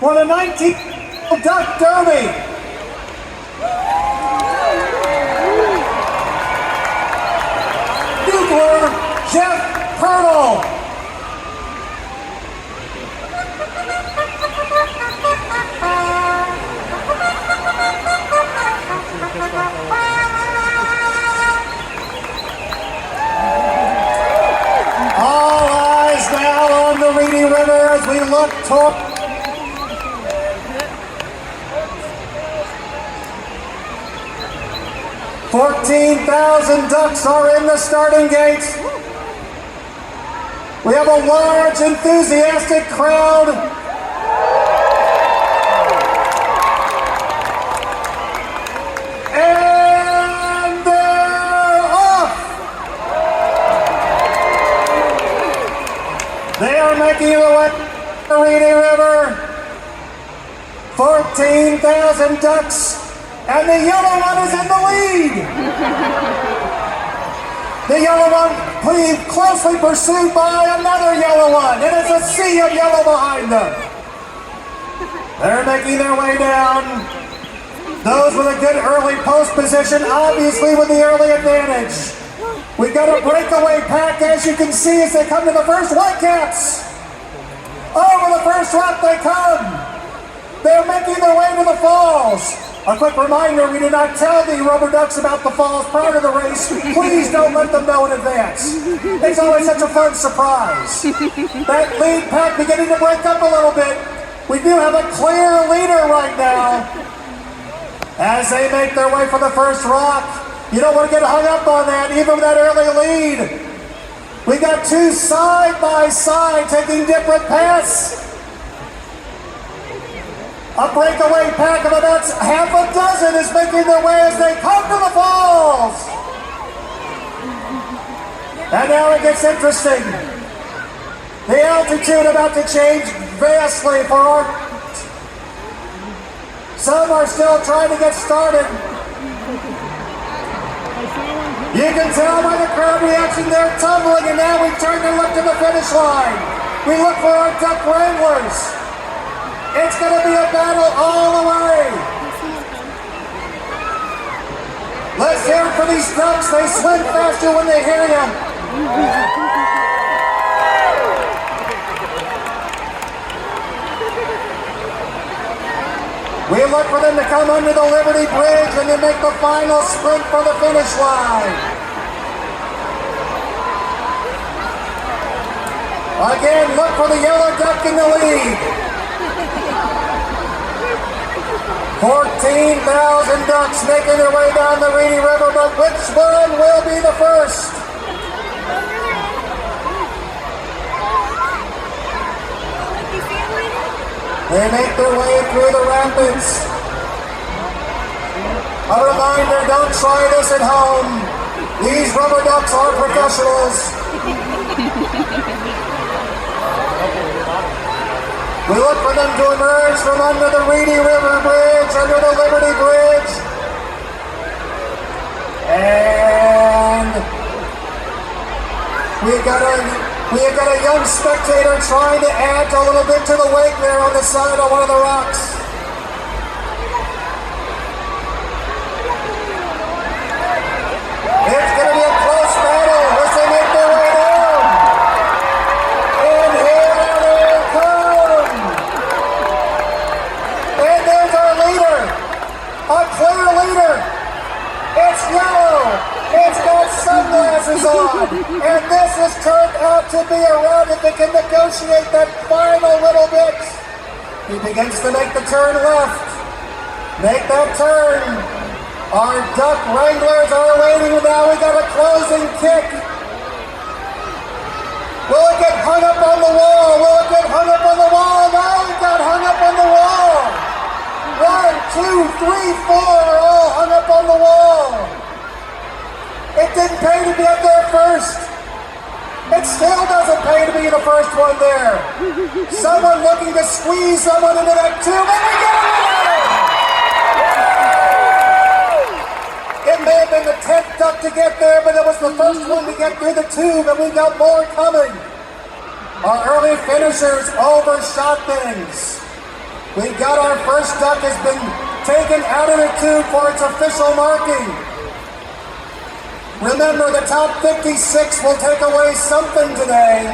for the 19th Duck Derby. Bugler Jeff Purtle. All eyes now on the Reedy River as we look toward 14,000 ducks are in the starting gates. We have a large, enthusiastic crowd. And they're off. They are making their way to the Reedy River. 14,000 ducks. And the yellow one is in the lead. The yellow one closely pursued by another yellow one. It is a sea of yellow behind them. They're making their way down. Those with a good early post position, obviously with the early advantage. We've got a breakaway pack, as you can see, as they come to the first Whitecaps. Over the first lap they come. They're making their way to the falls. A quick reminder, we did not tell the rubber ducks about the falls prior to the race. Please don't let them know in advance. It's always such a fun surprise. That lead pack beginning to break up a little bit. We do have a clear leader right now. As they make their way for the first rock. You don't want to get hung up on that, even with that early lead. We got two side by side taking different paths. A breakaway pack of about half a dozen is making their way as they come to the falls. And now it gets interesting. The altitude about to change vastly for our... Some are still trying to get started. You can tell by the crowd reaction they're tumbling, and now we turn and look to the finish line. We look for our duck wranglers. It's going to be a battle all the way. Let's hear it for these ducks. They swim faster when they hear you. We look for them to come under the Liberty Bridge and then make the final sprint for the finish line. Again, look for the yellow duck in the lead. 14,000 ducks making their way down the Reedy River, but which one will be the first? They make their way through the rapids. A reminder, don't try this at home. These rubber ducks are professionals. We look for them to emerge from under the Reedy River Bridge, under the Liberty Bridge. And we've got a young spectator trying to add a little bit to the wake there on the side of one of the rocks. It's going to be a close battle as they make their way down. And here they come. And there's our leader, a clear leader. It's yellow. It's got sunglasses on. And this has turned out to be a run if it can negotiate that final little bit. He begins to make the turn left. Make that turn. Our duck wranglers are waiting. Now we got a closing kick. Will it get hung up on the wall? Will it get hung up on the wall? No, it got hung up on the wall. 1, 2, 3, 4 are all hung up on the wall. It didn't pay to be up there first. It still doesn't pay to be the first one there. Someone looking to squeeze someone into that tube, and we get it! It may have been the 10th duck to get there, but it was the first one to get through the tube, and we got more coming. Our early finishers overshot things. We've got our first duck has been taken out of the coop for its official marking. Remember, the top 56 will take away something today.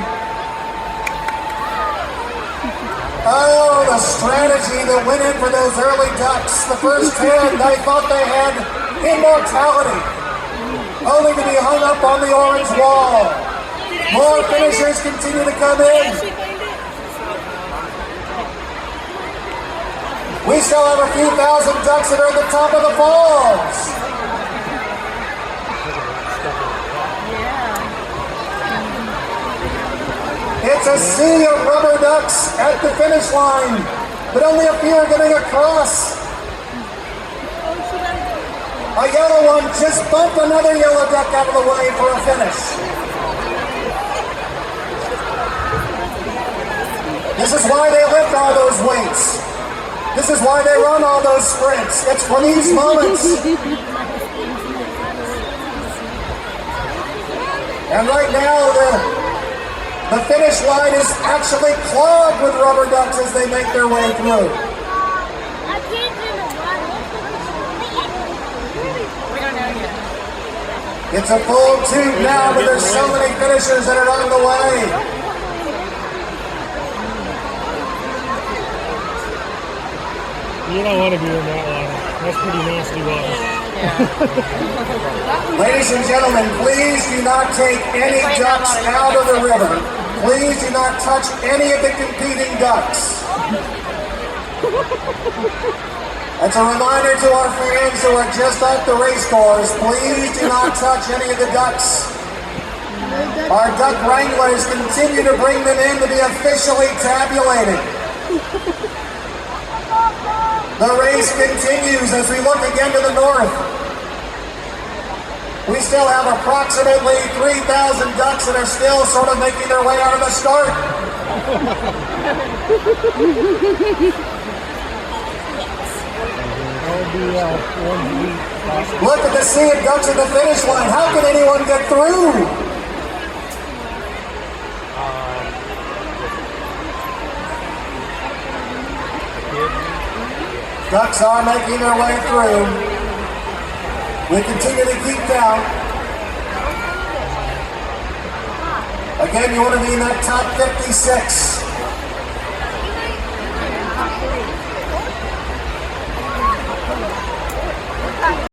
Oh, the strategy that went in for those early ducks. The first 10, they thought they had immortality, only to be hung up on the orange wall. More finishers continue to come in. We still have a few thousand ducks that are at the top of the falls. It's a sea of rubber ducks at the finish line, but only a few are getting across. A yellow one just bumped another yellow duck out of the way for a finish. This is why they lift all those weights. This is why they run all those sprints. It's for these moments. And right now, the finish line is actually clogged with rubber ducks as they make their way through. It's a full tube now, but there's so many finishers that are on the way. You don't want to be in that water. That's pretty nasty water. Ladies and gentlemen, please do not take any ducks out of the river. Please do not touch any of the competing ducks. That's a reminder to our fans who are just off the race course. Please do not touch any of the ducks. Our duck wranglers continue to bring them in to be officially tabulated. The race continues as we look again to the north. We still have approximately 3,000 ducks that are still sort of making their way out of the start. Look at the sea of ducks at the finish line. How can anyone get through? Ducks are making their way through. We continue to keep count. Again, you want to be in that top 56.